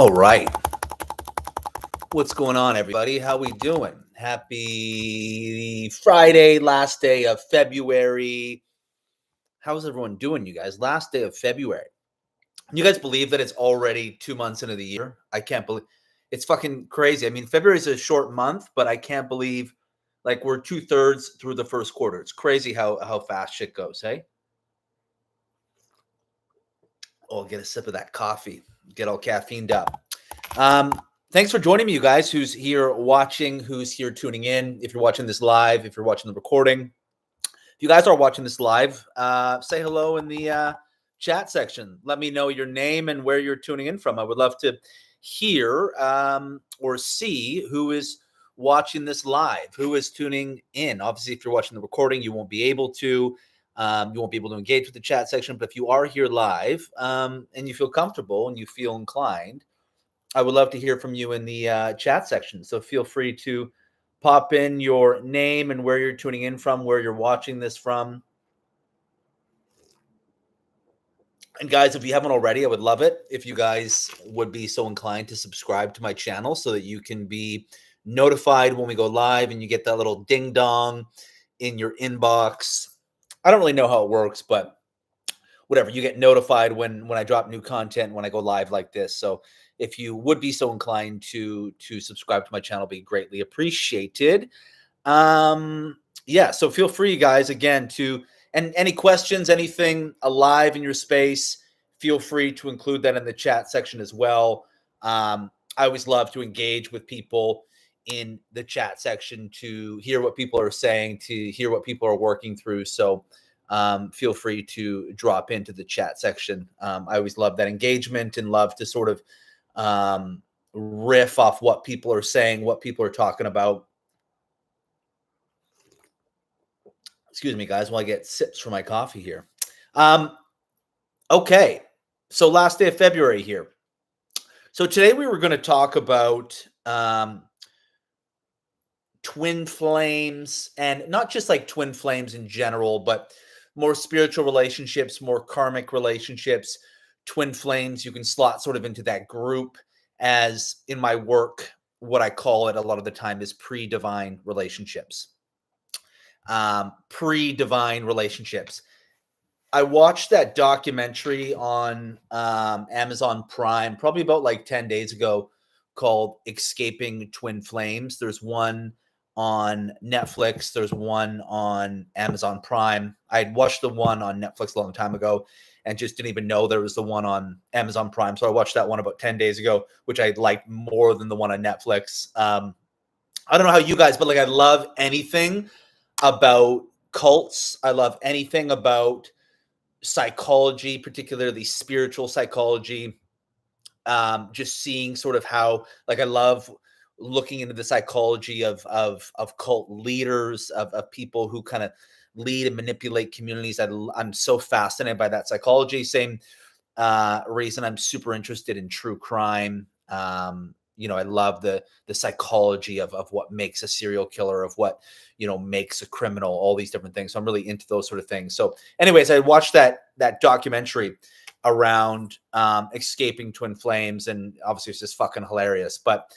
All right. What's going on, everybody? How we doing? Happy Friday, last day of February. How's everyone doing, you guys? Last day of February. You guys believe that it's already 2 months into the year? I can't believe it's fucking crazy. I mean, February is a short month, but I can't believe like we're 2/3 through the first quarter. It's crazy how fast shit goes, hey? Oh, get a sip of that coffee. Get all caffeined up. Um, Thanks for joining me, you guys. Who's here watching? Who's here tuning in? If you're watching this live, if you're watching the recording, if you guys are watching this live, say hello in the chat section. Let me know your name and where you're tuning in from. I would love to hear or see who is watching this live, who is tuning in. Obviously, if you're watching the recording, you won't be able to. You won't be able to engage with the chat section. But if you are here live and you feel comfortable and you feel inclined, I would love to hear from you in the chat section. So feel free to pop in your name and where you're tuning in from, where you're watching this from. And guys, if you haven't already, I would love it if you guys would be so inclined to subscribe to my channel so that you can be notified when we go live and you get that little ding dong in your inbox. I don't really know how it works, but whatever, you get notified when I drop new content, when I go live like this. So if you would be so inclined to subscribe to my channel, be greatly appreciated. Yeah, so feel free, guys, again, and any questions, anything alive in your space, feel free to include that in the chat section as well. I always love to engage with people in the chat section, to hear what people are saying, to hear what people are working through. So feel free to drop into the chat section. I always love that engagement and love to sort of riff off what people are saying, what people are talking about. Excuse me, guys, while I get sips for my coffee here. Okay, so last day of February here. So today we were going to talk about twin flames, and not just like twin flames in general, but more spiritual relationships, more karmic relationships. Twin flames, you can slot sort of into that group, as in my work, what I call it a lot of the time is pre-divine relationships. Pre-divine relationships. I watched that documentary on Amazon Prime probably about like 10 days ago called Escaping Twin Flames. There's one on Netflix. There's one on Amazon Prime. I had watched the one on Netflix a long time ago and just didn't even know there was the one on Amazon Prime. So I watched that one about 10 days ago, which I liked more than the one on Netflix. I don't know how you guys, but like I love anything about cults. I love anything about psychology, particularly spiritual psychology. Just seeing sort of how, like, I love looking into the psychology of cult leaders, of people who kind of lead and manipulate communities. I'm so fascinated by that psychology. Same reason I'm super interested in true crime. I love the psychology of what makes a serial killer, of what, makes a criminal, all these different things. So I'm really into those sort of things. So anyways, I watched that documentary around escaping twin flames, and obviously it's just fucking hilarious. But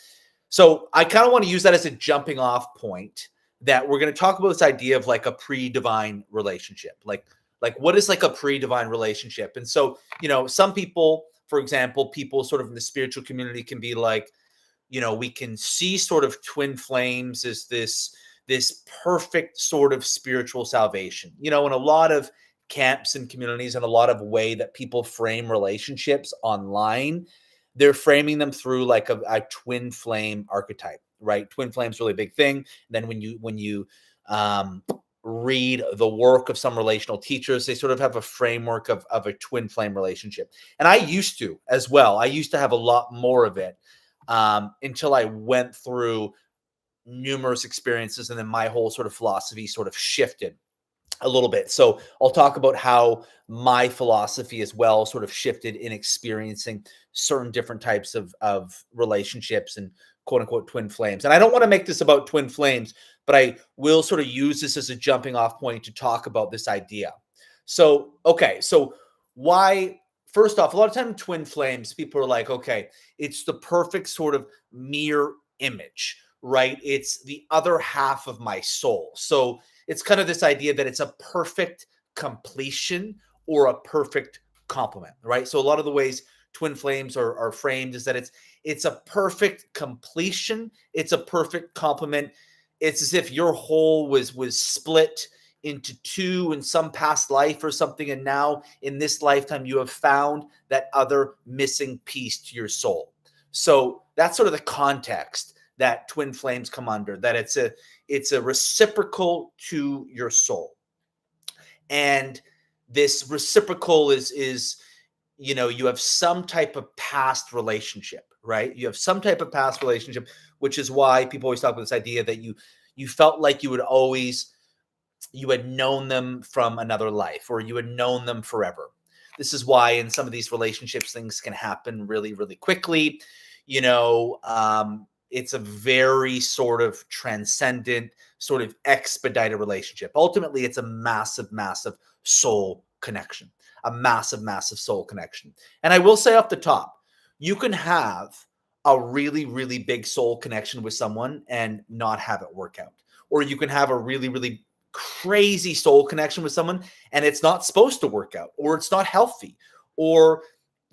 so I kind of want to use that as a jumping off point, that we're going to talk about this idea of like a pre-divine relationship. Like what is like a pre-divine relationship? And so, some people, for example, people sort of in the spiritual community can be like, we can see sort of twin flames as this perfect sort of spiritual salvation. In a lot of camps and communities, and a lot of way that people frame relationships online, they're framing them through like a twin flame archetype, right? Twin flame's really a big thing. And then when you read the work of some relational teachers, they sort of have a framework of a twin flame relationship. And I used to as well. I used to have a lot more of it until I went through numerous experiences, and then my whole sort of philosophy sort of shifted a little bit. So I'll talk about how my philosophy as well sort of shifted in experiencing certain different types of relationships and quote unquote twin flames. And I don't want to make this about twin flames, but I will sort of use this as a jumping off point to talk about this idea. So, okay. So why first off, a lot of time twin flames, people are like, okay, it's the perfect sort of mirror image, right? It's the other half of my soul. So it's kind of this idea that it's a perfect completion or a perfect complement, right? So a lot of the ways twin flames are framed is that it's a perfect completion, it's a perfect complement. It's as if your whole was split into two in some past life or something, and now in this lifetime you have found that other missing piece to your soul. So that's sort of the context that twin flames come under, that it's a reciprocal to your soul. And this reciprocal is you have some type of past relationship, right? You have some type of past relationship, which is why people always talk about this idea that you felt like you had known them from another life, or you had known them forever. This is why in some of these relationships things can happen really, really quickly. It's a very sort of transcendent, sort of expedited relationship. Ultimately, it's a massive, massive soul connection, a massive, massive soul connection. And I will say off the top, you can have a really, really big soul connection with someone and not have it work out. Or you can have a really, really crazy soul connection with someone and it's not supposed to work out, or it's not healthy, or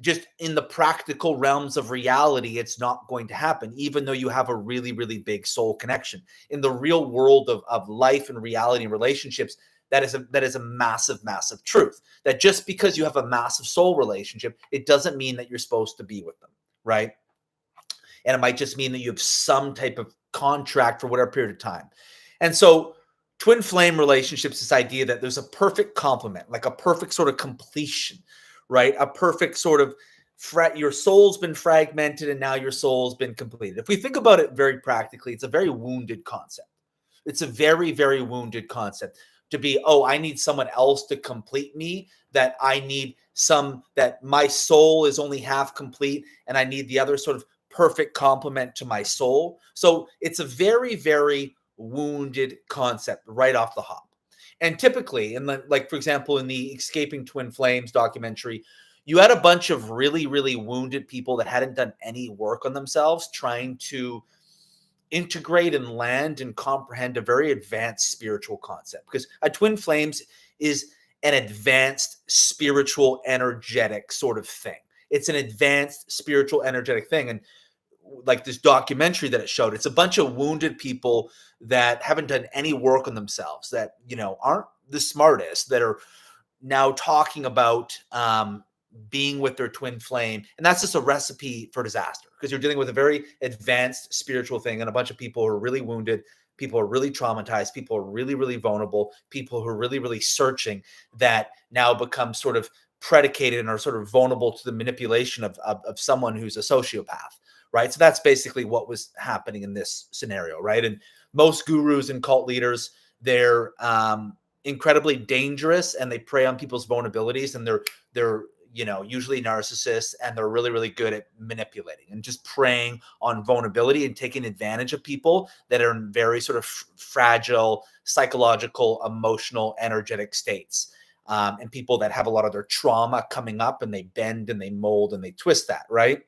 just in the practical realms of reality, it's not going to happen, even though you have a really, really big soul connection. In the real world of life and reality and relationships, that is a massive, massive truth. That just because you have a massive soul relationship, it doesn't mean that you're supposed to be with them, right? And it might just mean that you have some type of contract for whatever period of time. And so twin flame relationships, this idea that there's a perfect complement, like a perfect sort of completion, right? A perfect sort of your soul's been fragmented and now your soul's been completed. If we think about it very practically, it's a very wounded concept. It's a very, very wounded concept to be, oh, I need someone else to complete me, that I need that my soul is only half complete and I need the other sort of perfect complement to my soul. So it's a very, very wounded concept right off the hop. And typically, like for example, in the Escaping Twin Flames documentary, you had a bunch of really, really wounded people that hadn't done any work on themselves, trying to integrate and land and comprehend a very advanced spiritual concept. Because a twin flames is an advanced spiritual energetic sort of thing. It's an advanced spiritual energetic thing. And like this documentary that it showed, it's a bunch of wounded people that haven't done any work on themselves, that aren't the smartest, that are now talking about being with their twin flame. And that's just a recipe for disaster, because you're dealing with a very advanced spiritual thing and a bunch of people who are really wounded, people who are really traumatized, people who are really, really vulnerable, people who are really, really searching, that now become sort of predicated and are sort of vulnerable to the manipulation of someone who's a sociopath, right? So that's basically what was happening in this scenario, right? And most gurus and cult leaders, they're incredibly dangerous and they prey on people's vulnerabilities, and they're usually narcissists, and they're really, really good at manipulating and just preying on vulnerability and taking advantage of people that are in very sort of fragile psychological, emotional, energetic states. And people that have a lot of their trauma coming up, and they bend and they mold and they twist that, right?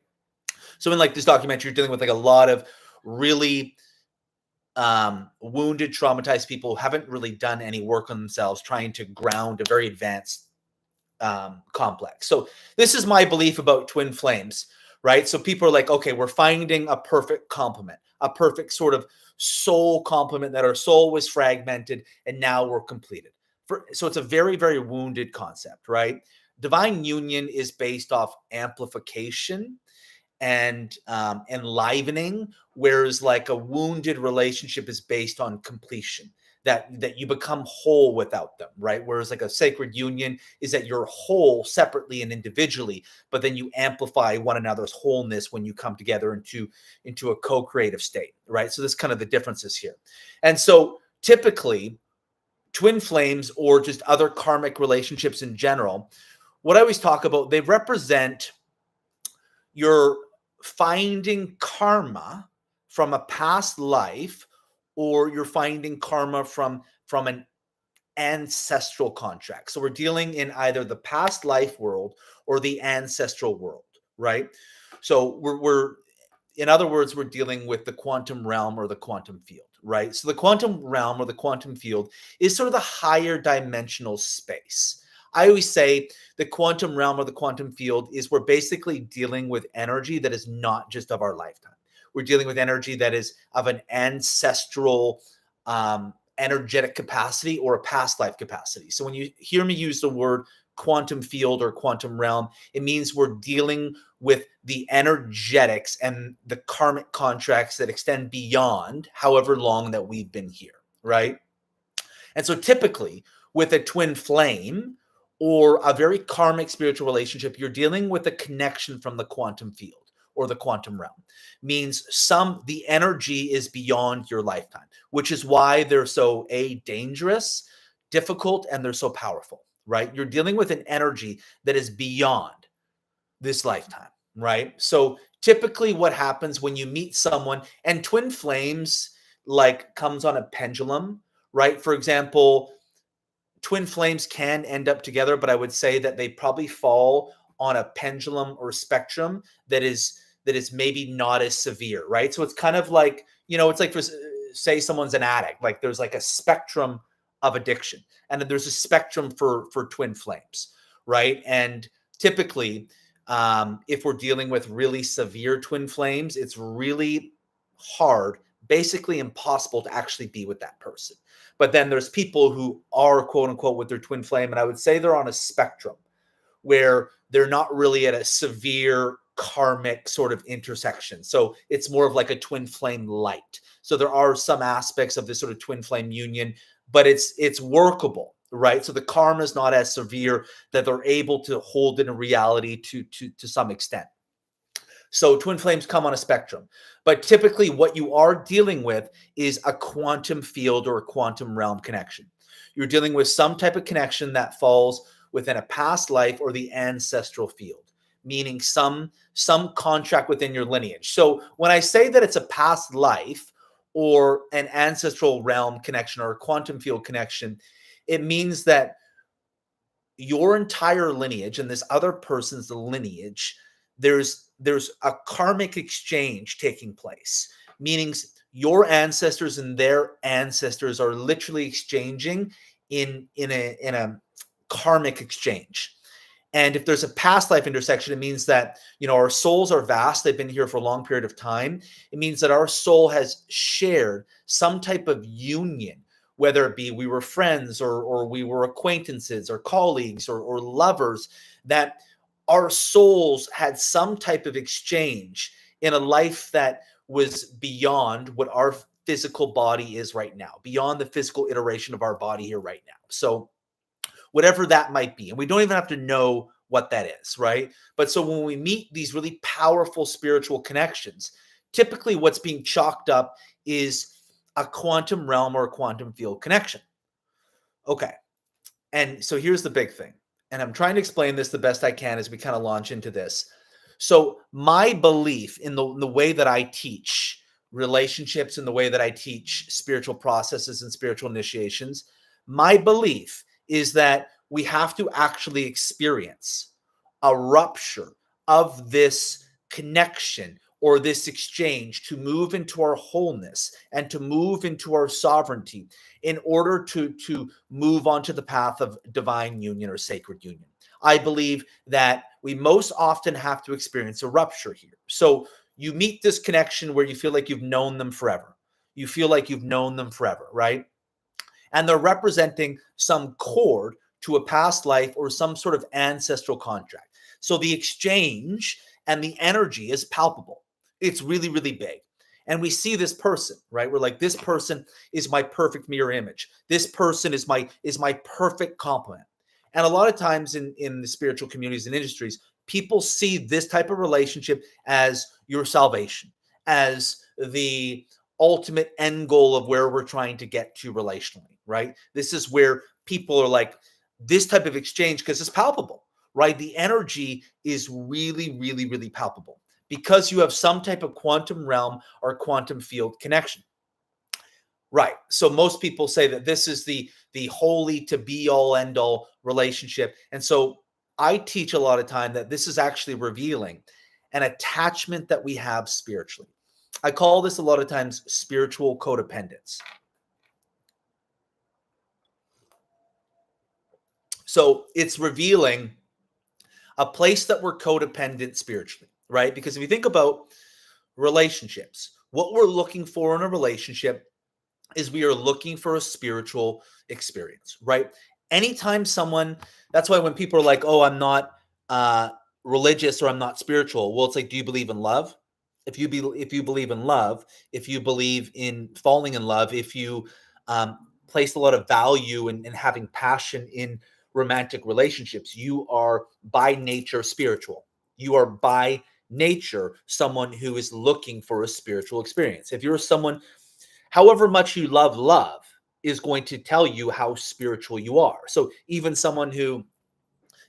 So in like this documentary, you're dealing with like a lot of really wounded, traumatized people who haven't really done any work on themselves, trying to ground a very advanced complex. So this is my belief about twin flames, right? So people are like, okay, we're finding a perfect complement, a perfect sort of soul complement, that our soul was fragmented and now we're completed. So it's a very, very wounded concept, right? Divine union is based off amplification and enlivening, whereas like a wounded relationship is based on completion, that you become whole without them, right? Whereas like a sacred union is that you're whole separately and individually, but then you amplify one another's wholeness when you come together into a co-creative state, right? So this kind of the differences here. And so typically twin flames, or just other karmic relationships in general, what I always talk about, they represent you're finding karma from a past life, or you're finding karma from an ancestral contract. So we're dealing in either the past life world or the ancestral world, right? So we're in other words, we're dealing with the quantum realm or the quantum field, right? So the quantum realm or the quantum field is sort of the higher dimensional space. I always say the quantum realm or the quantum field is we're basically dealing with energy that is not just of our lifetime. We're dealing with energy that is of an ancestral energetic capacity or a past life capacity. So when you hear me use the word quantum field or quantum realm, it means we're dealing with the energetics and the karmic contracts that extend beyond however long that we've been here, right? And so typically with a twin flame or a very karmic spiritual relationship, you're dealing with a connection from the quantum field or the quantum realm. Means the energy is beyond your lifetime, which is why they're so dangerous, difficult, and they're so powerful, right? You're dealing with an energy that is beyond this lifetime, right? So typically what happens when you meet someone, and twin flames like comes on a pendulum, right? For example, twin flames can end up together, but I would say that they probably fall on a pendulum or spectrum that is maybe not as severe, right? So it's kind of like, it's like for say someone's an addict, like there's like a spectrum of addiction, and then there's a spectrum for twin flames, right? And typically, if we're dealing with really severe twin flames, it's really hard, basically impossible to actually be with that person. But then there's people who are quote unquote with their twin flame, and I would say they're on a spectrum where they're not really at a severe karmic sort of intersection. So it's more of like a twin flame light. So there are some aspects of this sort of twin flame union, but it's workable, right? So the karma is not as severe that they're able to hold in a reality to some extent. So twin flames come on a spectrum, but typically what you are dealing with is a quantum field or a quantum realm connection. You're dealing with some type of connection that falls within a past life or the ancestral field, meaning some contract within your lineage. So when I say that it's a past life or an ancestral realm connection or a quantum field connection, it means that your entire lineage and this other person's lineage, there's a karmic exchange taking place, meaning your ancestors and their ancestors are literally exchanging in a karmic exchange. And if there's a past life intersection, it means that, our souls are vast. They've been here for a long period of time. It means that our soul has shared some type of union, whether it be we were friends or we were acquaintances or colleagues or lovers, that our souls had some type of exchange in a life that was beyond what our physical body is right now, beyond the physical iteration of our body here right now. So whatever that might be. And we don't even have to know what that is, right? But so when we meet these really powerful spiritual connections, typically what's being chalked up is a quantum realm or a quantum field connection. Okay. And so here's the big thing. And I'm trying to explain this the best I can as we kind of launch into this. So my belief in the way that I teach relationships and the way that I teach spiritual processes and spiritual initiations, my belief is that we have to actually experience a rupture of this connection or this exchange to move into our wholeness and to move into our sovereignty in order to move onto the path of divine union or sacred union. I believe that we most often have to experience a rupture here. So you meet this connection where you feel like you've known them forever. You feel like you've known them forever, right? And they're representing some cord to a past life or some sort of ancestral contract. So the exchange and the energy is palpable. It's really, really big. And we see this person, right? We're like, this person is my perfect mirror image. This person is my perfect complement. And a lot of times in the spiritual communities and industries, people see this type of relationship as your salvation, as the ultimate end goal of where we're trying to get to relationally, right? This is where people are like, this type of exchange, because it's palpable, right? The energy is really, really, really palpable because you have some type of quantum realm or quantum field connection. Right. So most people say that this is the holy to be all end all relationship. And so I teach a lot of time that this is actually revealing an attachment that we have spiritually. I call this a lot of times spiritual codependence. So it's revealing a place that we're codependent spiritually, right? Because if you think about relationships, what we're looking for in a relationship is we are looking for a spiritual experience, right? Anytime someone, that's why when people are like, oh, I'm not uh, religious or I'm not spiritual. Well, it's like, do you believe in love? If you believe in love, if you believe in falling in love, if you place a lot of value in having passion in romantic relationships, you are by nature spiritual. You are by nature someone who is looking for a spiritual experience. If you're someone, however much you love love is going to tell you how spiritual you are. So even someone who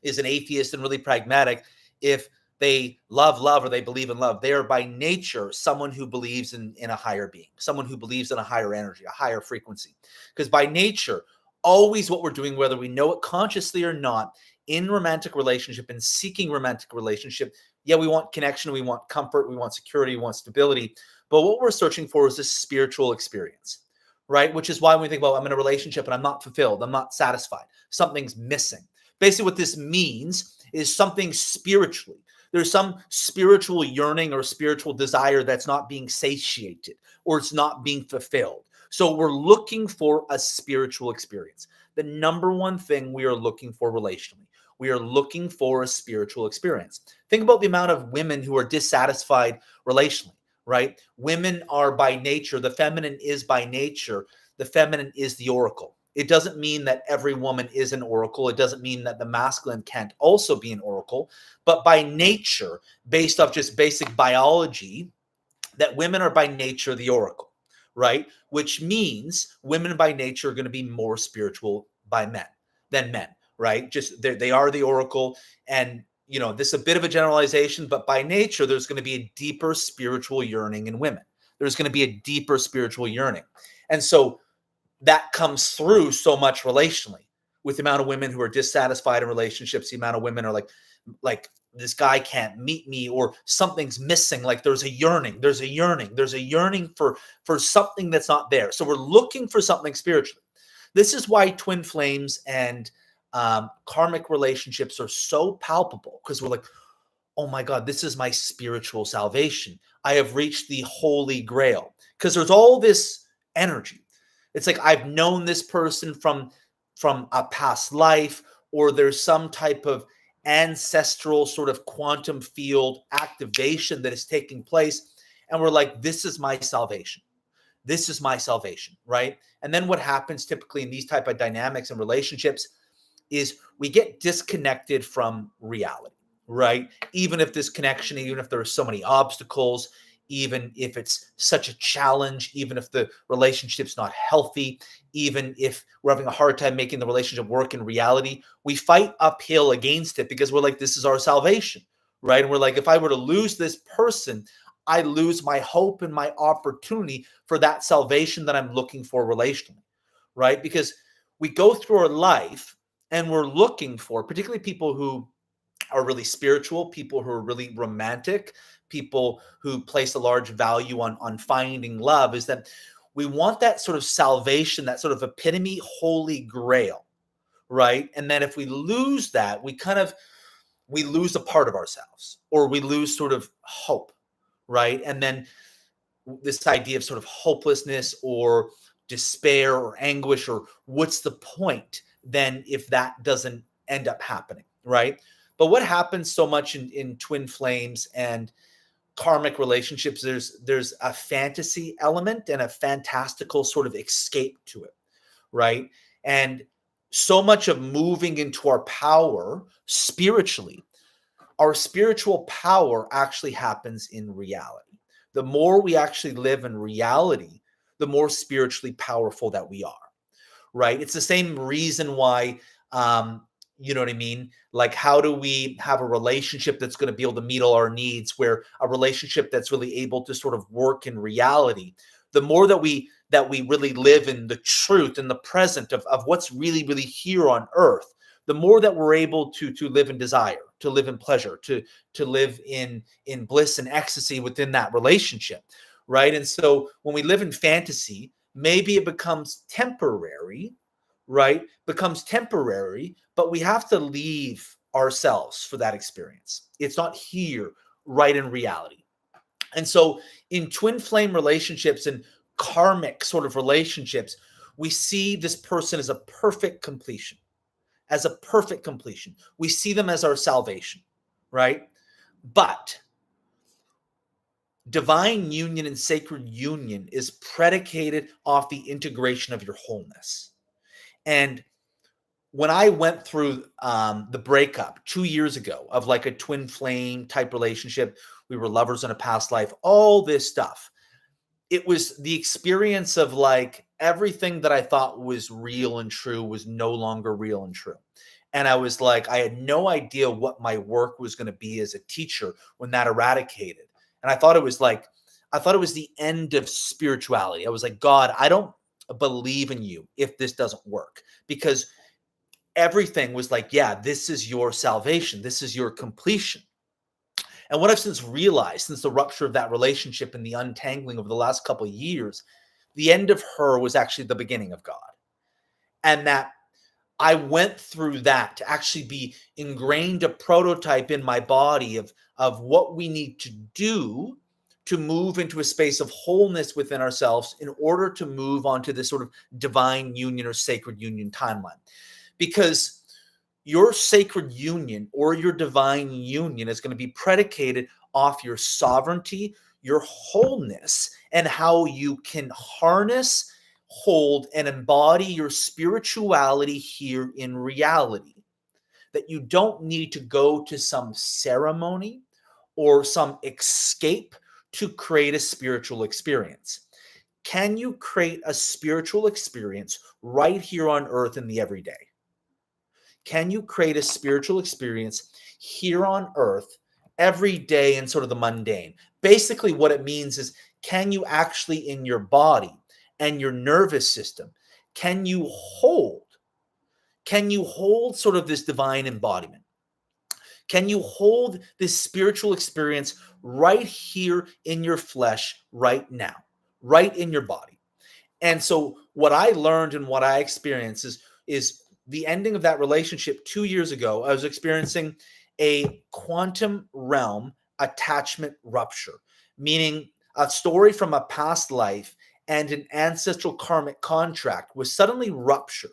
is an atheist and really pragmatic, if they love love or they believe in love, they are by nature someone who believes in a higher being, someone who believes in a higher energy, a higher frequency. Because by nature, always what we're doing, whether we know it consciously or not, in romantic relationship and seeking romantic relationship, yeah, we want connection, we want comfort, we want security, we want stability. But what we're searching for is a spiritual experience, right? Which is why when we think about I'm in a relationship and I'm not fulfilled, I'm not satisfied, something's missing. Basically, what this means is something spiritually. There's some spiritual yearning or spiritual desire that's not being satiated or it's not being fulfilled. So we're looking for a spiritual experience. The number one thing we are looking for relationally, we are looking for a spiritual experience. Think about the amount of women who are dissatisfied relationally, right? Women are by nature, the feminine is by nature, the feminine is the oracle. It doesn't mean that every woman is an oracle. It doesn't mean that the masculine can't also be an oracle. But by nature, based off just basic biology, that women are by nature the oracle, right? Which means women by nature are going to be more spiritual by men than men, right? Just they are the oracle. And, you know, this is a bit of a generalization, but by nature, there's going to be a deeper spiritual yearning in women. There's going to be a deeper spiritual yearning. And so that comes through so much relationally with the amount of women who are dissatisfied in relationships. The amount of women are like this guy can't meet me or something's missing. Like there's a yearning for something that's not there. So we're looking for something spiritually. This is why twin flames and karmic relationships are so palpable, because we're like, oh my God, this is my spiritual salvation. I have reached the holy grail, because there's all this energy. It's like I've known this person from a past life, or there's some type of ancestral sort of quantum field activation that is taking place, and we're like, this is my salvation. This is my salvation, right? And then what happens typically in these type of dynamics and relationships is we get disconnected from reality, right? Even if this connection, even if there are so many obstacles, even if it's such a challenge, even if the relationship's not healthy, even if we're having a hard time making the relationship work in reality, we fight uphill against it because we're like, this is our salvation, right? And we're like, if I were to lose this person, I lose my hope and my opportunity for that salvation that I'm looking for relationally, right? Because we go through our life and we're looking for, particularly people who are really spiritual, people who are really romantic, people who place a large value on finding love, is that we want that sort of salvation, that sort of epitome holy grail, right? And then if we lose that, we lose a part of ourselves, or we lose sort of hope, right? And then this idea of sort of hopelessness or despair or anguish, or what's the point then if that doesn't end up happening, right? But what happens so much in twin flames and karmic relationships, there's a fantasy element and a fantastical sort of escape to it, right? And so much of moving into our power spiritually, our spiritual power actually happens in reality. The more we actually live in reality, the more spiritually powerful that we are, right? It's the same reason why, you know what I mean? Like, how do we have a relationship that's going to be able to meet all our needs, where a relationship that's really able to sort of work in reality? the more that we really live in the truth and the present of what's really, really here on earth, the more that we're able to live in desire, to live in pleasure, to live in bliss and ecstasy within that relationship, right? And so when we live in fantasy, maybe it becomes temporary, right? Becomes temporary, but we have to leave ourselves for that experience. It's not here, right, in reality. And so in twin flame relationships and karmic sort of relationships, we see this person as a perfect completion, as a perfect completion. We see them as our salvation, right? But divine union and sacred union is predicated off the integration of your wholeness. And when I went through the breakup 2 years ago of like a twin flame type relationship, we were lovers in a past life, all this stuff. It was the experience of like everything that I thought was real and true was no longer real and true. And I was like, I had no idea what my work was going to be as a teacher when that eradicated. And I thought it was the end of spirituality. I was like, God, I don't believe in you if this doesn't work, because everything was like, yeah, this is your salvation. This is your completion. And what I've since realized, since the rupture of that relationship and the untangling over the last couple of years, the end of her was actually the beginning of God. And that I went through that to actually be ingrained a prototype in my body of what we need to do to move into a space of wholeness within ourselves in order to move on to this sort of divine union or sacred union timeline. Because your sacred union or your divine union is going to be predicated off your sovereignty, your wholeness, and how you can harness, hold, and embody your spirituality here in reality. That you don't need to go to some ceremony or some escape to create a spiritual experience. Can you create a spiritual experience right here on earth in the everyday? Can you create a spiritual experience here on earth every day in sort of the mundane? Basically, what it means is, can you actually in your body and your nervous system, can you hold sort of this divine embodiment? Can you hold this spiritual experience right here in your flesh right now, right in your body? And so what I learned and what I experienced is the ending of that relationship 2 years ago. I was experiencing a quantum realm attachment rupture, meaning a story from a past life and an ancestral karmic contract was suddenly ruptured,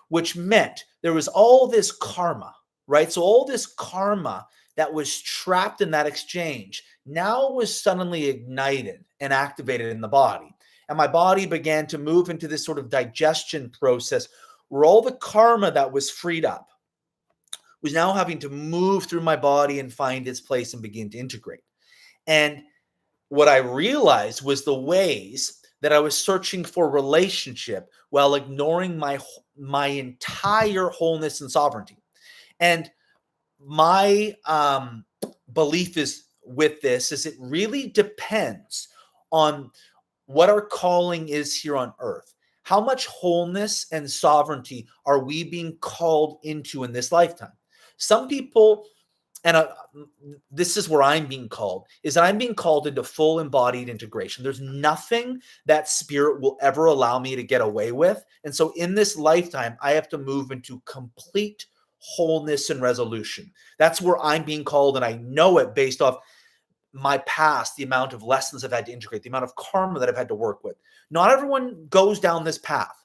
which meant there was all this karma, right? So all this karma that was trapped in that exchange now was suddenly ignited and activated in the body. And my body began to move into this sort of digestion process where all the karma that was freed up was now having to move through my body and find its place and begin to integrate. And what I realized was the ways that I was searching for relationship while ignoring my entire wholeness and sovereignty. And my belief is with this is it really depends on what our calling is here on earth. How much wholeness and sovereignty are we being called into in this lifetime? Some people, and this is where I'm being called, is that I'm being called into full embodied integration. There's nothing that spirit will ever allow me to get away with. And so in this lifetime, I have to move into complete wholeness and resolution. That's where I'm being called, and I know it based off my past, the amount of lessons I've had to integrate, the amount of karma that I've had to work with. Not everyone goes down this path.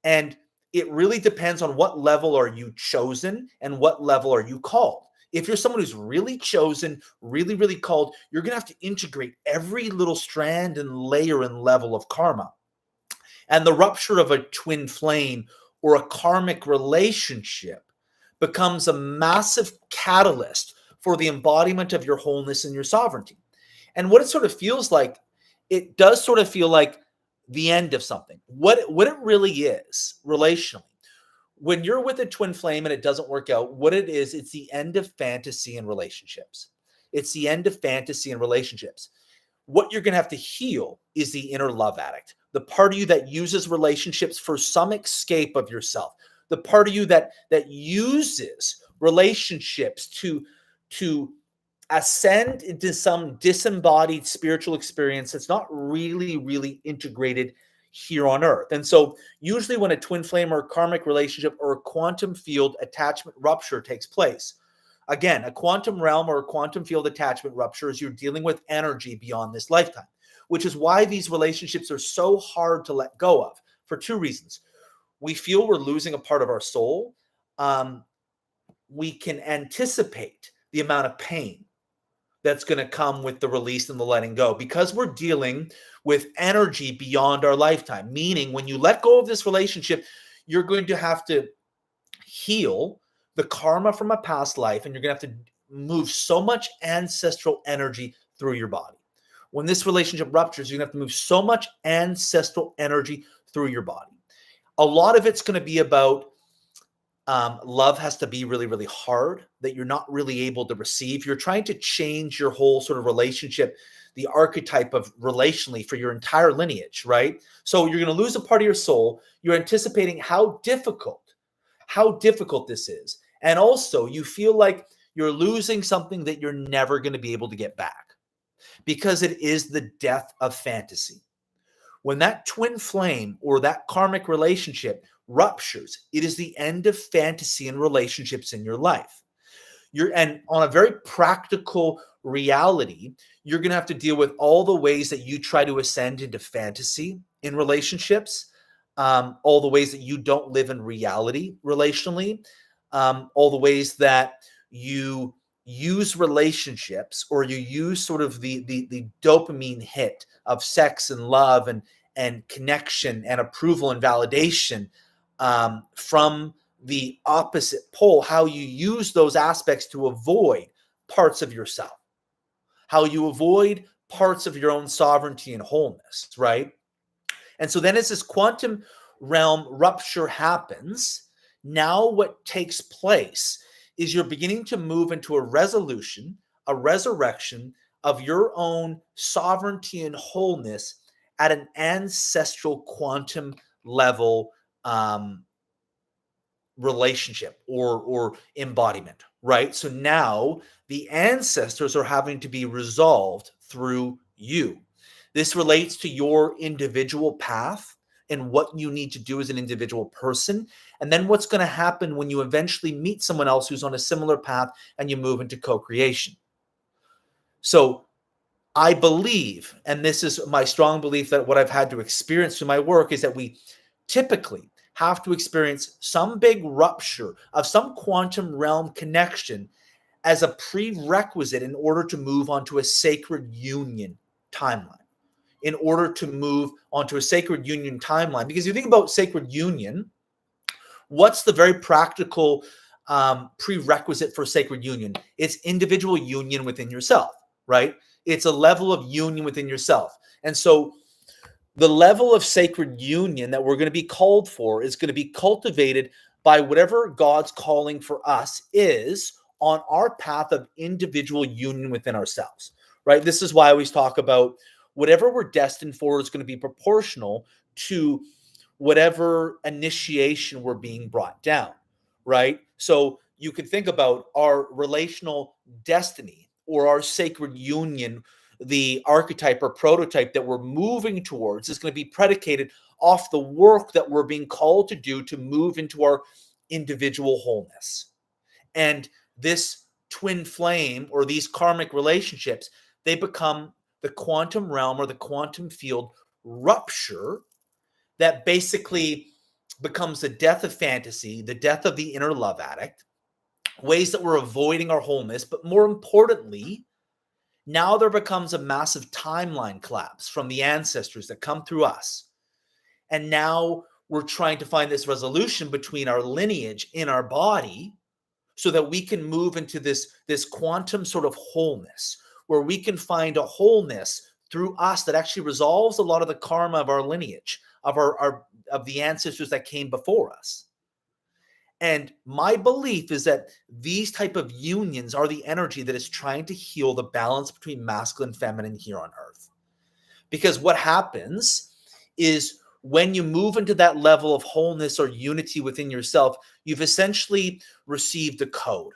And it really depends on what level are you chosen and what level are you called. If you're someone who's really chosen, really, really called, you're going to have to integrate every little strand and layer and level of karma. And the rupture of a twin flame or a karmic relationship becomes a massive catalyst for the embodiment of your wholeness and your sovereignty. And what it sort of feels like, it does sort of feel like the end of something. What it really is relationally, when you're with a twin flame and it doesn't work out, what it is, it's the end of fantasy and relationships. It's the end of fantasy and relationships. What you're going to have to heal is the inner love addict, the part of you that uses relationships for some escape of yourself, the part of you that uses relationships to ascend into some disembodied spiritual experience that's not really integrated here on earth. And so usually when a twin flame or a karmic relationship or a quantum field attachment rupture takes place, again, a quantum realm or a quantum field attachment rupture is you're dealing with energy beyond this lifetime, which is why these relationships are so hard to let go of for two reasons. We feel we're losing a part of our soul. We can anticipate the amount of pain that's going to come with the release and the letting go because we're dealing with energy beyond our lifetime. Meaning, when you let go of this relationship, you're going to have to heal the karma from a past life, and you're going to have to move so much ancestral energy through your body. When this relationship ruptures, you're going to have to move so much ancestral energy through your body. A lot of it's going to be about love has to be really hard, that you're not really able to receive. You're trying to change your whole sort of relationship, the archetype of relationally for your entire lineage, right? So you're going to lose a part of your soul. You're anticipating how difficult this is. And also you feel like you're losing something that you're never going to be able to get back because it is the death of fantasy. When that twin flame or that karmic relationship ruptures, it is the end of fantasy and relationships in your life. And on a very practical reality, you're going to have to deal with all the ways that you try to ascend into fantasy in relationships, all the ways that you don't live in reality relationally, all the ways that you use relationships or you use sort of the dopamine hit of sex and love and connection and approval and validation from the opposite pole, how you use those aspects to avoid parts of yourself, how you avoid parts of your own sovereignty and wholeness, right? And so then as this quantum realm rupture happens, now what takes place is you're beginning to move into a resolution, a resurrection of your own sovereignty and wholeness at an ancestral quantum level relationship or embodiment, right? So now the ancestors are having to be resolved through you. This relates to your individual path and what you need to do as an individual person. And then what's going to happen when you eventually meet someone else who's on a similar path and you move into co-creation. So I believe, and this is my strong belief, that what I've had to experience through my work is that we typically have to experience some big rupture of some quantum realm connection as a prerequisite in order to move onto a sacred union timeline. In order to move onto a sacred union timeline. Because you think about sacred union, what's the very practical prerequisite for sacred union? It's individual union within yourself, right? It's a level of union within yourself. And so the level of sacred union that we're going to be called for is going to be cultivated by whatever God's calling for us is on our path of individual union within ourselves, right? This is why I always talk about whatever we're destined for is going to be proportional to whatever initiation we're being brought down, right? So you can think about our relational destiny or our sacred union, the archetype or prototype that we're moving towards is going to be predicated off the work that we're being called to do to move into our individual wholeness. And this twin flame or these karmic relationships, they become the quantum realm or the quantum field rupture that basically becomes the death of fantasy, the death of the inner love addict, ways that we're avoiding our wholeness. But more importantly, now there becomes a massive timeline collapse from the ancestors that come through us. And now we're trying to find this resolution between our lineage in our body so that we can move into this quantum sort of wholeness, where we can find a wholeness through us that actually resolves a lot of the karma of our lineage, of the ancestors that came before us. And my belief is that these type of unions are the energy that is trying to heal the balance between masculine and feminine here on earth. Because what happens is when you move into that level of wholeness or unity within yourself, you've essentially received a code,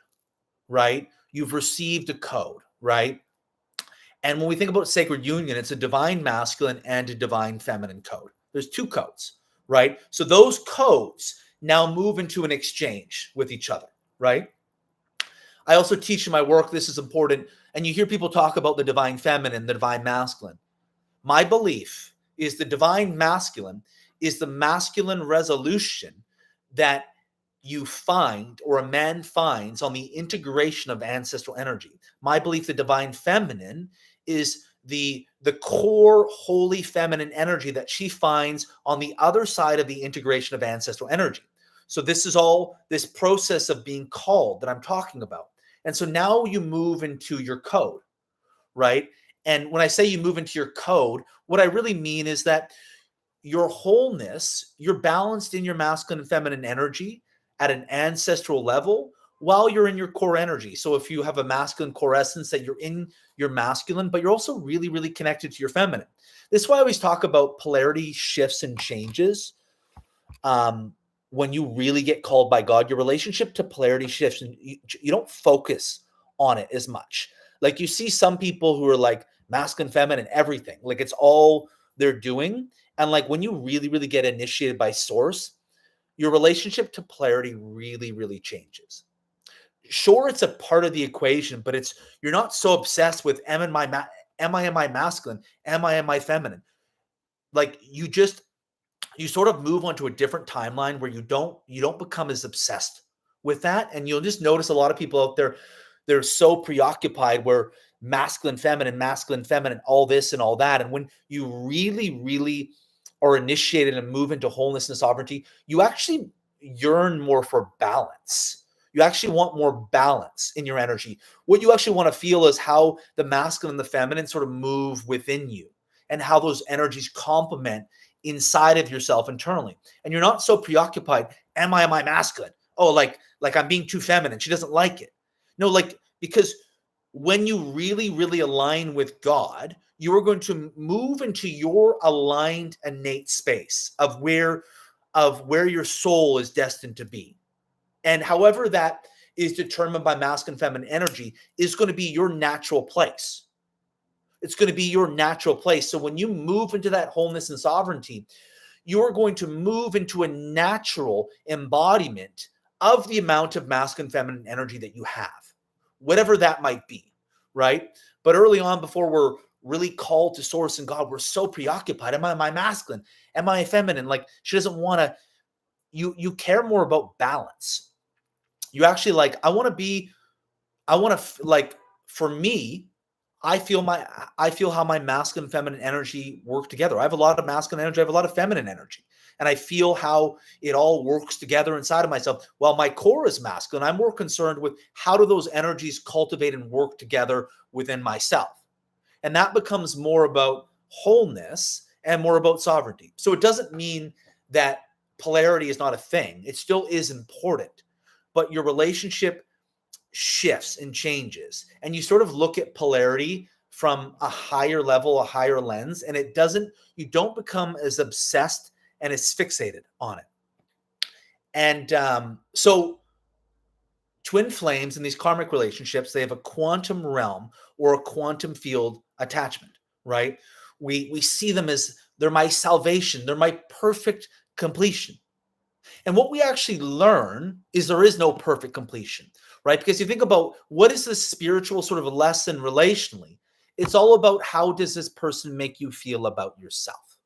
right? You've received a code, right? And when we think about sacred union, it's a divine masculine and a divine feminine code. There's two codes, right? So those codes now move into an exchange with each other, right? I also teach in my work, this is important, and you hear people talk about the divine feminine, the divine masculine. My belief is the divine masculine is the masculine resolution that you find or a man finds on the integration of ancestral energy. My belief, the divine feminine is the core holy feminine energy that she finds on the other side of the integration of ancestral energy. So this is all this process of being called that I'm talking about. And so now you move into your code, right? And when I say you move into your code, what I really mean is that your wholeness, you're balanced in your masculine and feminine energy at an ancestral level while you're in your core energy. So if you have a masculine core essence, that you're in your masculine, but you're also really, really connected to your feminine. This is why I always talk about polarity shifts and changes. When you really get called by God, your relationship to polarity shifts and you don't focus on it as much. Like you see some people who are like masculine, feminine, everything. Like it's all they're doing. And like when you really, really get initiated by source, your relationship to polarity really, really changes. Sure, it's a part of the equation, but it's you're not so obsessed with am I in my masculine? Am I in my feminine? Like you sort of move onto a different timeline where you don't become as obsessed with that. And you'll just notice a lot of people out there, they're so preoccupied where masculine, feminine, all this and all that. And when you really, really are initiated and move into wholeness and sovereignty, you actually yearn more for balance. You actually want more balance in your energy. What you actually want to feel is how the masculine and the feminine sort of move within you and how those energies complement inside of yourself internally. And you're not so preoccupied, am I masculine? Oh, like I'm being too feminine. She doesn't like it. No, like because when you really, really align with God, you are going to move into your aligned innate space of where your soul is destined to be. And however that is determined by masculine feminine energy is going to be your natural place. It's going to be your natural place. So when you move into that wholeness and sovereignty, you're going to move into a natural embodiment of the amount of masculine feminine energy that you have, whatever that might be, right? But early on, before we're really called to source and God, we're so preoccupied. Am I masculine? Am I feminine? Like she doesn't want to, you care more about balance. You actually like, like for me, I feel how my masculine feminine energy work together. I have a lot of masculine energy, I have a lot of feminine energy. And I feel how it all works together inside of myself. While my core is masculine, I'm more concerned with how do those energies cultivate and work together within myself. And that becomes more about wholeness and more about sovereignty. So it doesn't mean that polarity is not a thing. It still is important. But your relationship shifts and changes, and you sort of look at polarity from a higher level, a higher lens, and you don't become as obsessed and as fixated on it. And so twin flames in these karmic relationships, they have a quantum realm or a quantum field attachment, right? We see them as they're my salvation, they're my perfect completion. And what we actually learn is there is no perfect completion, right? Because you think about what is this spiritual sort of lesson relationally? It's all about how does this person make you feel about yourself?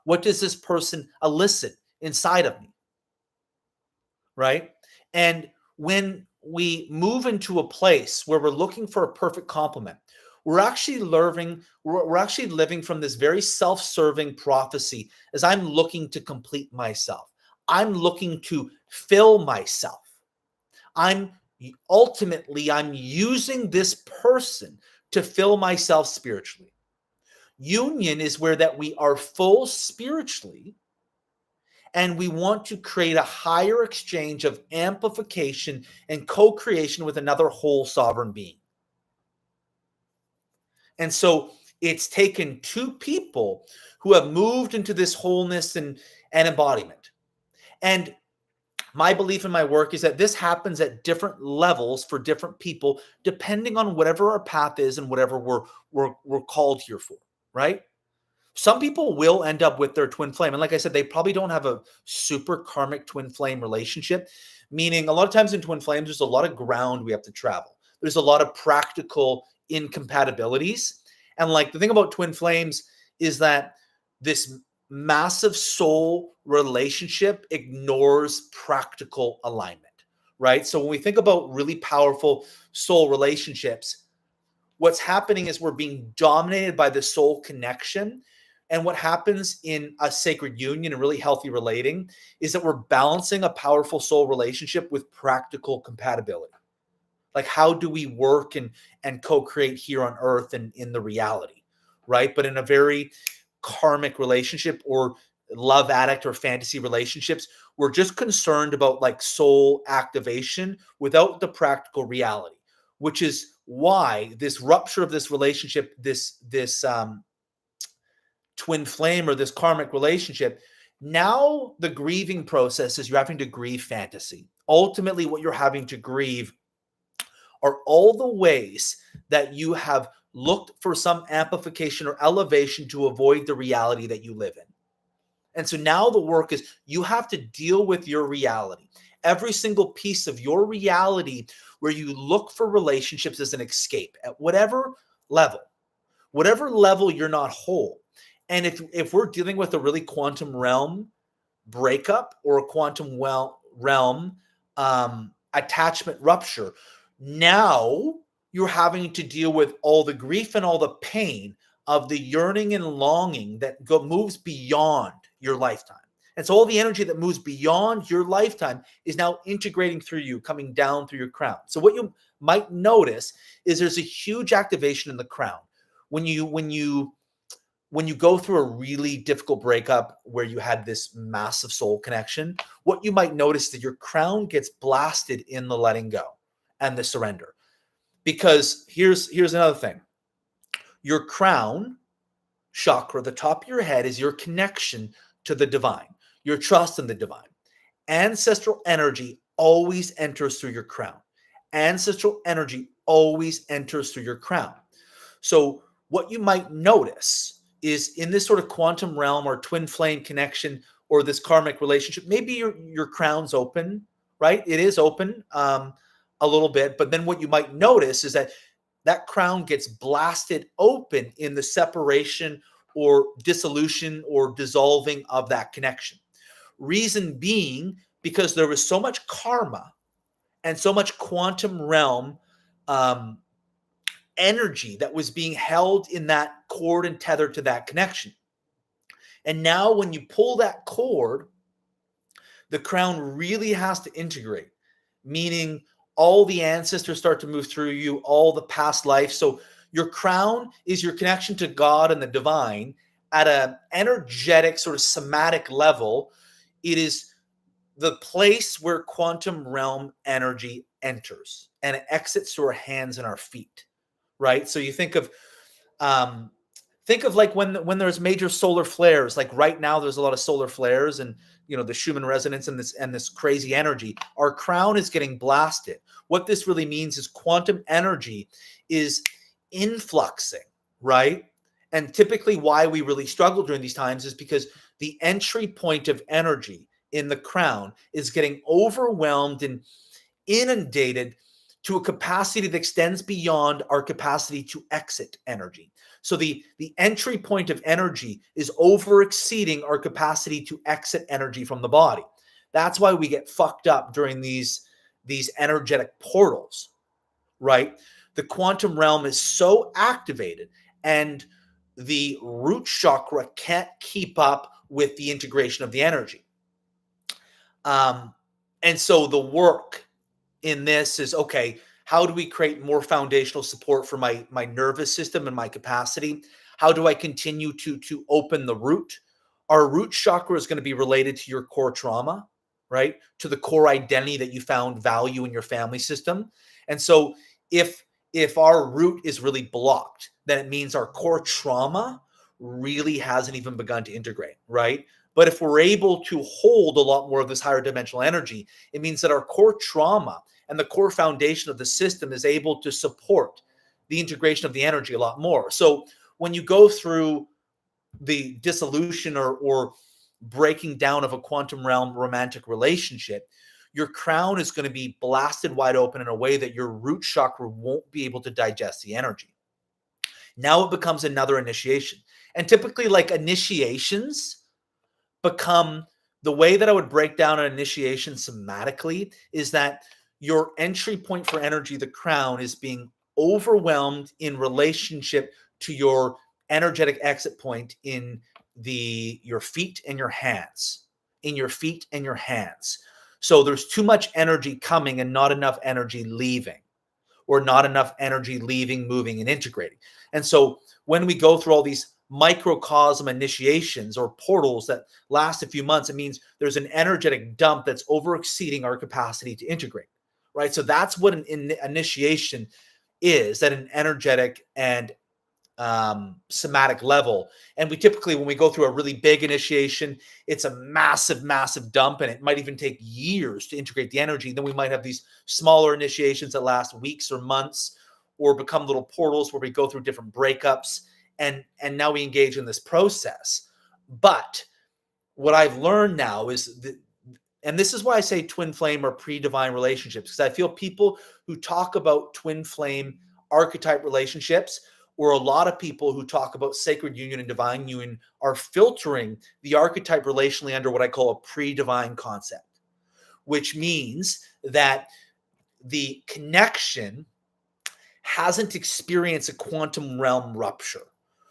What does this person elicit inside of me, right? And when we move into a place where we're looking for a perfect complement, we're actually living from this very self-serving prophecy as I'm looking to complete myself. I'm looking to fill myself. I'm using this person to fill myself spiritually. Union is where that we are full spiritually, and we want to create a higher exchange of amplification and co-creation with another whole sovereign being. And so It's taken two people who have moved into this wholeness and embodiment. And my belief in my work is that this happens at different levels for different people, depending on whatever our path is and whatever we're called here for, right? Some people will end up with their twin flame. And like I said, they probably don't have a super karmic twin flame relationship, meaning a lot of times in twin flames, there's a lot of ground we have to travel. There's a lot of practical incompatibilities. And like the thing about twin flames is that this massive soul relationship ignores practical alignment, right? So when we think about really powerful soul relationships, what's happening is we're being dominated by the soul connection. And what happens in a sacred union and really healthy relating is that we're balancing a powerful soul relationship with practical compatibility. Like, how do we work and co-create here on earth and in the reality, right? But in a very karmic relationship or love addict or fantasy relationships, we're just concerned about like soul activation without the practical reality, which is why this rupture of this relationship, this twin flame or this karmic relationship, now the grieving process is you're having to grieve fantasy. Ultimately, what you're having to grieve are all the ways that you have looked for some amplification or elevation to avoid the reality that you live in. And so now the work is you have to deal with your reality. Every single piece of your reality where you look for relationships as an escape at whatever level you're not whole. And if we're dealing with a really quantum realm breakup or a quantum realm attachment rupture, now you're having to deal with all the grief and all the pain of the yearning and longing that moves beyond your lifetime. And so all the energy that moves beyond your lifetime is now integrating through you, coming down through your crown. So what you might notice is there's a huge activation in the crown. When you go through a really difficult breakup where you had this massive soul connection, what you might notice is that your crown gets blasted in the letting go and the surrender. Because here's another thing. Your crown chakra, the top of your head, is your connection to the divine, your trust in the divine. Ancestral energy always enters through your crown. Ancestral energy always enters through your crown. So what you might notice is in this sort of quantum realm or twin flame connection or this karmic relationship, maybe your crown's open, right? It is open a little bit, but then what you might notice is that crown gets blasted open in the separation or dissolution or dissolving of that connection. Reason being, because there was so much karma and so much quantum realm energy that was being held in that cord and tethered to that connection. And now when you pull that cord, the crown really has to integrate, meaning all the ancestors start to move through you, all the past life. So your crown is your connection to God and the divine at an energetic sort of somatic level. It is the place where quantum realm energy enters and it exits through our hands and our feet, right? So you think of like when there's major solar flares, like right now there's a lot of solar flares and the Schumann resonance and this crazy energy. Our crown is getting blasted. What this really means is quantum energy is influxing, right? And typically why we really struggle during these times is because the entry point of energy in the crown is getting overwhelmed and inundated to a capacity that extends beyond our capacity to exit energy. So the entry point of energy is over exceeding our capacity to exit energy from the body. That's why we get fucked up during these energetic portals, right? The quantum realm is so activated and the root chakra can't keep up with the integration of the energy. And so the work in this is, okay, how do we create more foundational support for my nervous system and my capacity? How do I continue to open the root? Our root chakra is going to be related to your core trauma, right? To the core identity that you found value in your family system. And so if if our root is really blocked, then it means our core trauma really hasn't even begun to integrate, right? But if we're able to hold a lot more of this higher dimensional energy, it means that our core trauma and the core foundation of the system is able to support the integration of the energy a lot more. So when you go through the dissolution or breaking down of a quantum realm romantic relationship, your crown is going to be blasted wide open in a way that your root chakra won't be able to digest the energy. Now it becomes another initiation. And typically, like, initiations become, the way that I would break down an initiation somatically is that your entry point for energy, the crown, is being overwhelmed in relationship to your energetic exit point in your feet and your hands. In your feet and your hands. So there's too much energy coming and not enough energy leaving, or not enough energy leaving, moving, and integrating. And so when we go through all these microcosm initiations or portals that last a few months, it means there's an energetic dump that's over exceeding our capacity to integrate, right? So that's what an initiation is at an energetic and somatic level. And we typically, when we go through a really big initiation, it's a massive, massive dump, and it might even take years to integrate the energy. Then we might have these smaller initiations that last weeks or months, or become little portals where we go through different breakups, and now we engage in this process. But what I've learned now is that, and this is why I say twin flame or pre-divine relationships, because I feel people who talk about twin flame archetype relationships, or a lot of people who talk about sacred union and divine union, are filtering the archetype relationally under what I call a pre-divine concept, which means that the connection hasn't experienced a quantum realm rupture.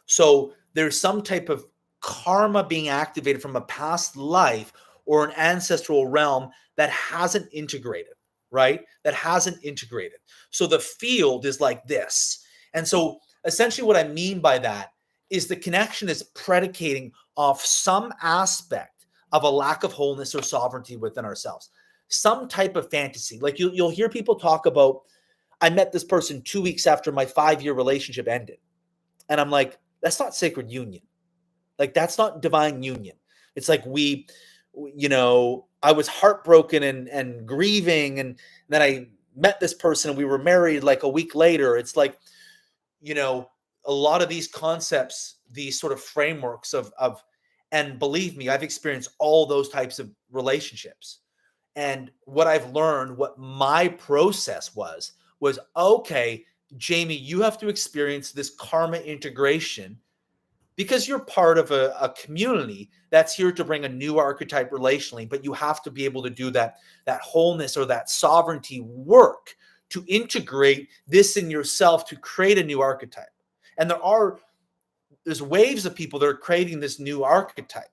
So there's some type of karma being activated from a past life or an ancestral realm that hasn't integrated, right? That hasn't integrated. So the field is like this. And so essentially what I mean by that is the connection is predicating off some aspect of a lack of wholeness or sovereignty within ourselves, some type of fantasy. Like you'll hear people talk about, I met this person 2 weeks after my 5-year relationship ended. And I'm like, that's not sacred union. Like, that's not divine union. It's like I was heartbroken and grieving. And then I met this person and we were married like a week later. It's like, a lot of these concepts, these sort of frameworks of, and believe me, I've experienced all those types of relationships. And what I've learned, what my process was okay, Jamie, you have to experience this karma integration because you're part of a community that's here to bring a new archetype relationally, but you have to be able to do that wholeness or that sovereignty work to integrate this in yourself to create a new archetype. And there's waves of people that are creating this new archetype,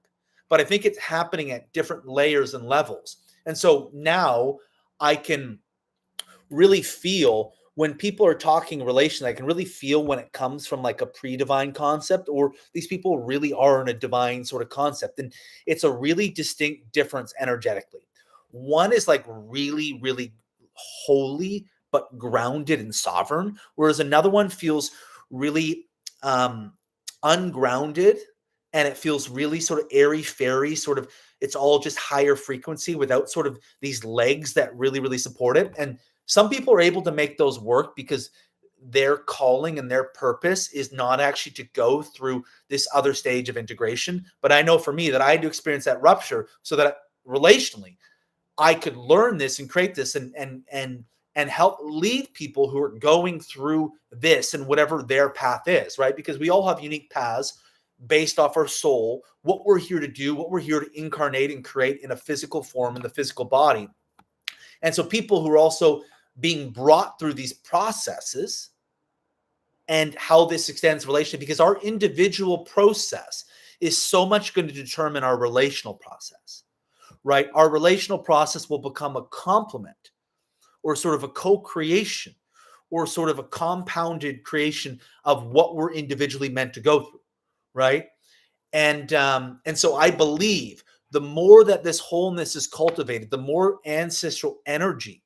but I think it's happening at different layers and levels. And so now I can really feel when people are talking relation, I can really feel when it comes from like a pre-divine concept, or these people really are in a divine sort of concept. And it's a really distinct difference energetically. One is like really, really holy, but grounded and sovereign, whereas another one feels really ungrounded, and it feels really sort of airy fairy, sort of, it's all just higher frequency without sort of these legs that really, really support it. And some people are able to make those work because their calling and their purpose is not actually to go through this other stage of integration. But I know for me that I had to experience that rupture so that relationally I could learn this and create this and help lead people who are going through this and whatever their path is, right? Because we all have unique paths based off our soul, what we're here to do, what we're here to incarnate and create in a physical form in the physical body. And so people who are also being brought through these processes and how this extends relationship, because our individual process is so much going to determine our relational process, right? Our relational process will become a complement or sort of a co-creation or sort of a compounded creation of what we're individually meant to go through, right? And so I believe the more that this wholeness is cultivated, the more ancestral energy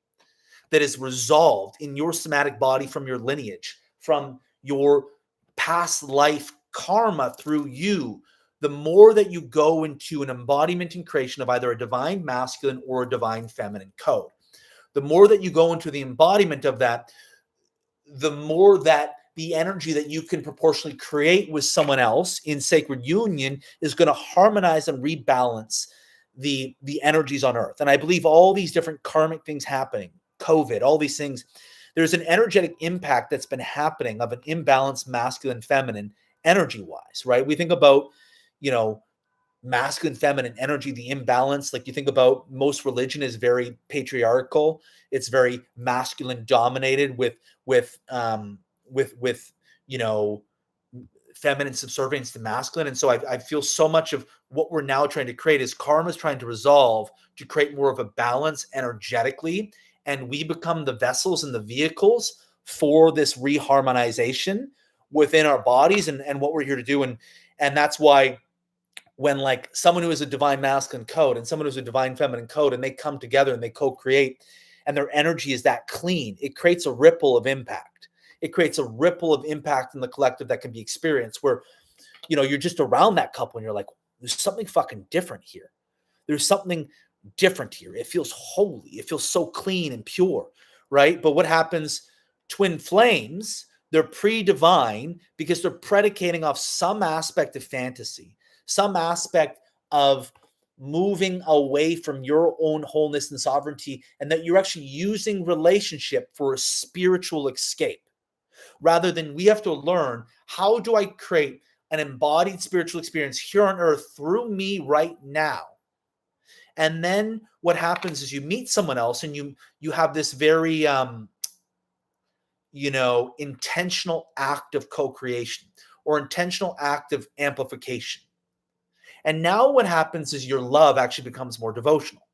that is resolved in your somatic body from your lineage, from your past life karma through you, the more that you go into an embodiment and creation of either a divine masculine or a divine feminine code, the more that you go into the embodiment of that, the more that the energy that you can proportionally create with someone else in sacred union is going to harmonize and rebalance the energies on earth. And I believe all these different karmic things happening, COVID, all these things, there's an energetic impact that's been happening of an imbalanced masculine feminine energy wise, right? We think about, masculine feminine energy, the imbalance. Like, you think about, most religion is very patriarchal, it's very masculine dominated with feminine subservience to masculine. And so I feel so much of what we're now trying to create is karma is trying to resolve to create more of a balance energetically, and we become the vessels and the vehicles for this reharmonization within our bodies and what we're here to do. And that's why when, like, someone who is a divine masculine code and someone who's a divine feminine code, and they come together and they co-create, and their energy is that clean, it creates a ripple of impact. It creates a ripple of impact in the collective that can be experienced, where, you're just around that couple and you're like, there's something fucking different here. There's something different here. It feels holy. It feels so clean and pure, right? But what happens, twin flames, they're pre-divine because they're predicating off some aspect of fantasy, some aspect of moving away from your own wholeness and sovereignty, and that you're actually using relationship for a spiritual escape, rather than we have to learn, how do I create an embodied spiritual experience here on earth through me right now? And then what happens is you meet someone else and you have this very intentional act of co-creation or intentional act of amplification. And now what happens is your love actually becomes more devotional,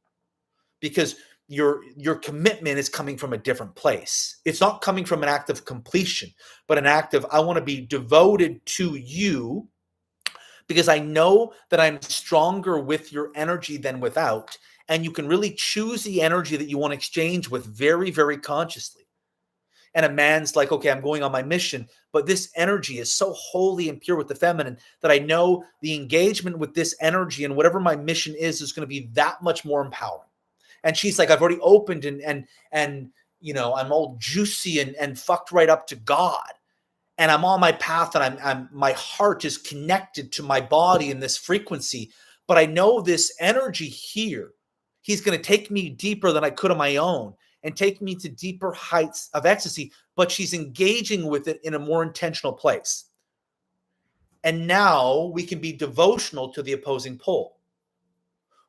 because your commitment is coming from a different place. It's not coming from an act of completion, but an act of, I want to be devoted to you because I know that I'm stronger with your energy than without. And you can really choose the energy that you want to exchange with very, very consciously. And a man's like, okay, I'm going on my mission, but this energy is so holy and pure with the feminine that I know the engagement with this energy and whatever my mission is going to be that much more empowering. And she's like, I've already opened and I'm all juicy and fucked right up to God. And I'm on my path, and I'm my heart is connected to my body in this frequency. But I know this energy here, he's going to take me deeper than I could on my own and take me to deeper heights of ecstasy. But she's engaging with it in a more intentional place. And now we can be devotional to the opposing pole.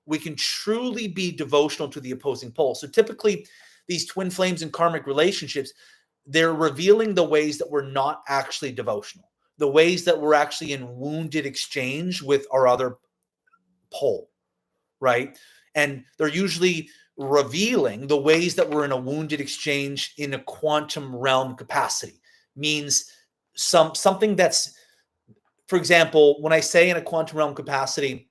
We can truly be devotional to the opposing pole. So typically, these twin flames and karmic relationships, they're revealing the ways that we're not actually devotional, the ways that we're actually in wounded exchange with our other pole, right? And they're usually revealing the ways that we're in a wounded exchange in a quantum realm capacity. Means something that's, for example, when I say in a quantum realm capacity,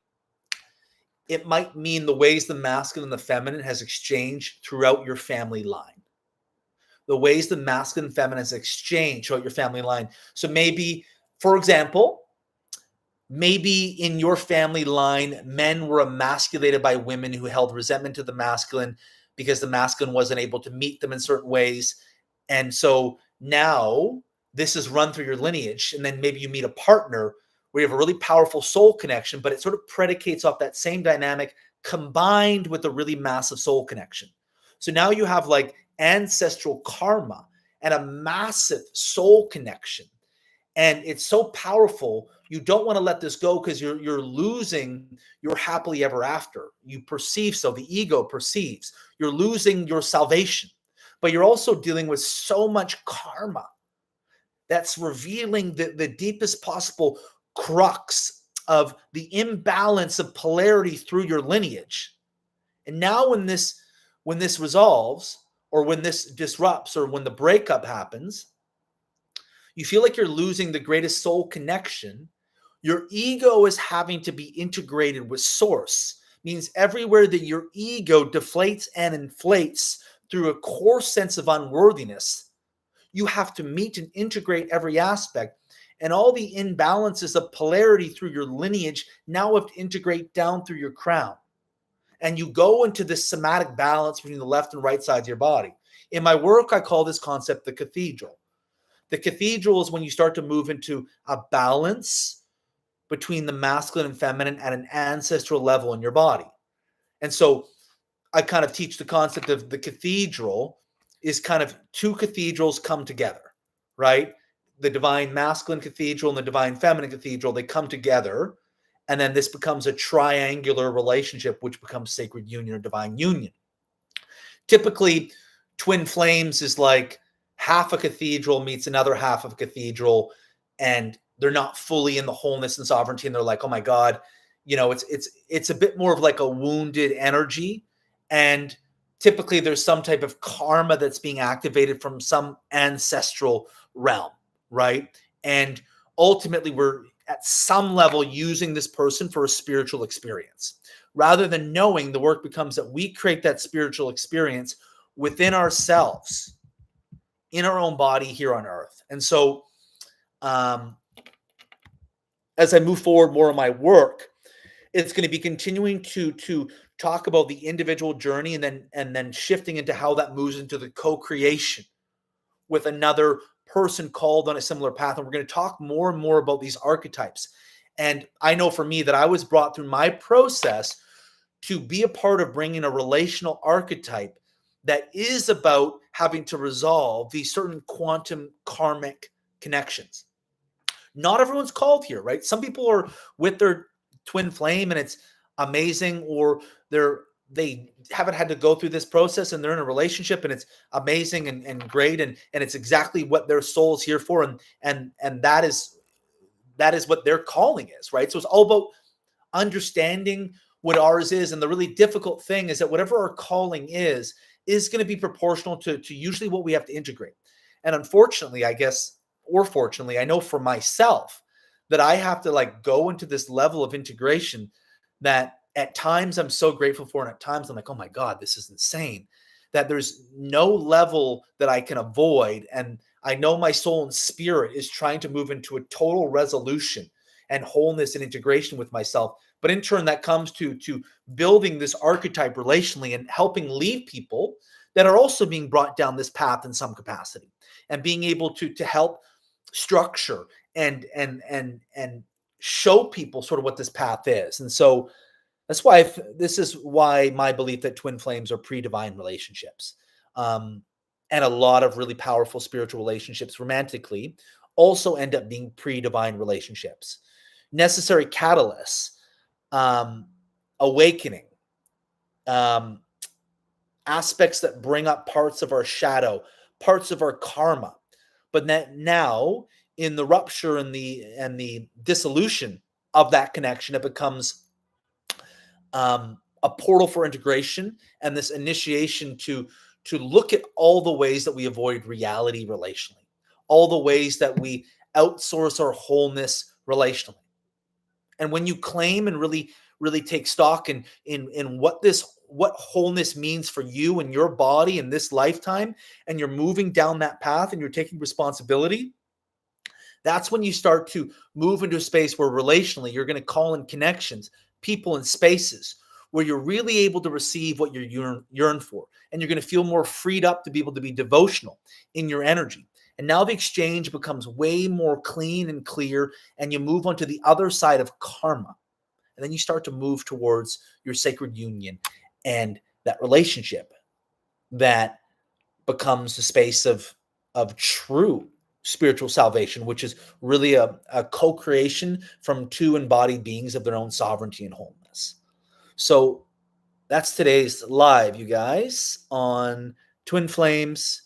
it might mean the ways the masculine and the feminine has exchanged throughout your family line. The ways the masculine and feminine has exchanged throughout your family line. So maybe, for example, maybe in your family line, men were emasculated by women who held resentment to the masculine because the masculine wasn't able to meet them in certain ways. And so now this is run through your lineage. And then maybe you meet a partner where you have a really powerful soul connection, but it sort of predicates off that same dynamic combined with a really massive soul connection. So now you have like ancestral karma and a massive soul connection. And it's so powerful. You don't want to let this go because you're losing your happily ever after. You perceive so. The ego perceives. You're losing your salvation. But you're also dealing with so much karma that's revealing the deepest possible crux of the imbalance of polarity through your lineage. And now when this resolves, or when this disrupts, or when the breakup happens, you feel like you're losing the greatest soul connection. Your ego is having to be integrated with source. Means everywhere that your ego deflates and inflates through a core sense of unworthiness. You have to meet and integrate every aspect. And all the imbalances of polarity through your lineage now have to integrate down through your crown. And you go into this somatic balance between the left and right sides of your body. In my work, I call this concept the cathedral. The cathedral is when you start to move into a balance between the masculine and feminine at an ancestral level in your body. And so I kind of teach the concept of the cathedral is kind of two cathedrals come together, right? The divine masculine cathedral and the divine feminine cathedral, they come together. And then this becomes a triangular relationship, which becomes sacred union or divine union. Typically, twin flames is like half a cathedral meets another half of a cathedral, and they're not fully in the wholeness and sovereignty. And they're like, oh my God, it's a bit more of like a wounded energy. And typically there's some type of karma that's being activated from some ancestral realm, right? And ultimately we're at some level using this person for a spiritual experience. Rather than knowing, the work becomes that we create that spiritual experience within ourselves, in our own body here on earth. And so as I move forward more in my work, it's going to be continuing to talk about the individual journey and then shifting into how that moves into the co-creation with another person called on a similar path. And we're going to talk more and more about these archetypes. And I know for me that I was brought through my process to be a part of bringing a relational archetype that is about having to resolve these certain quantum karmic connections. Not everyone's called here, right? Some people are with their twin flame and it's amazing, or they haven't had to go through this process and they're in a relationship and it's amazing and great and it's exactly what their soul's here for, and that is what their calling is, right? So it's all about understanding what ours is. And the really difficult thing is that whatever our calling is going to be proportional to usually what we have to integrate. And unfortunately, I guess, or fortunately, I know for myself that I have to like go into this level of integration that at times I'm so grateful for, and at times I'm like, oh my God, this is insane, that there's no level that I can avoid. And I know my soul and spirit is trying to move into a total resolution and wholeness and integration with myself. But in turn, that comes to building this archetype relationally and helping lead people that are also being brought down this path in some capacity, and being able to help structure and show people sort of what this path is. And so that's why this is why my belief that twin flames are pre-divine relationships, and a lot of really powerful spiritual relationships romantically also end up being pre-divine relationships. Necessary catalysts, awakening, aspects that bring up parts of our shadow, parts of our karma. But that now in the rupture and the dissolution of that connection, it becomes a portal for integration and this initiation to look at all the ways that we avoid reality relationally, all the ways that we outsource our wholeness relationally. And when you claim and really take stock in what wholeness means for you and your body in this lifetime, and you're moving down that path and you're taking responsibility, that's when you start to move into a space where relationally you're going to call in connections, people and spaces where you're really able to receive what you yearn for. And you're going to feel more freed up to be able to be devotional in your energy. And now the exchange becomes way more clean and clear, and you move on to the other side of karma. And then you start to move towards your sacred union and that relationship that becomes a space of true spiritual salvation, which is really a co-creation from two embodied beings of their own sovereignty and wholeness. So that's today's live, you guys, on twin flames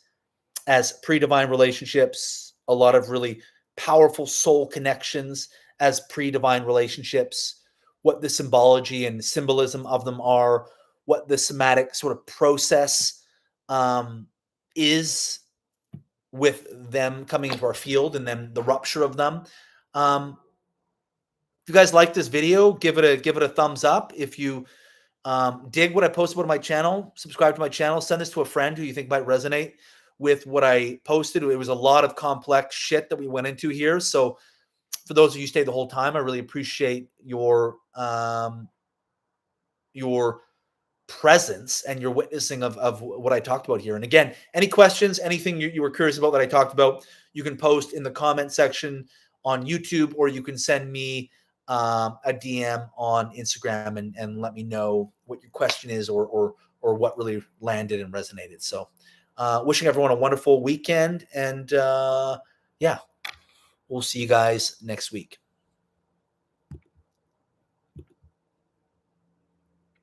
as pre-divine relationships, a lot of really powerful soul connections as pre-divine relationships, what the symbology and symbolism of them are, what the somatic sort of process is with them coming into our field, and then the rupture of them. If you guys like this video, give it a thumbs up. If you Dig what I post about my channel, subscribe to my channel, send this to a friend who you think might resonate with what I posted. It was a lot of complex shit that we went into here. So for those of you who stayed the whole time, I really appreciate your presence and your witnessing of what I talked about here. And again, any questions, anything you were curious about that I talked about, you can post in the comment section on YouTube, or you can send me a DM on Instagram and let me know what your question is, or what really landed and resonated. So wishing everyone a wonderful weekend, and yeah, we'll see you guys next week.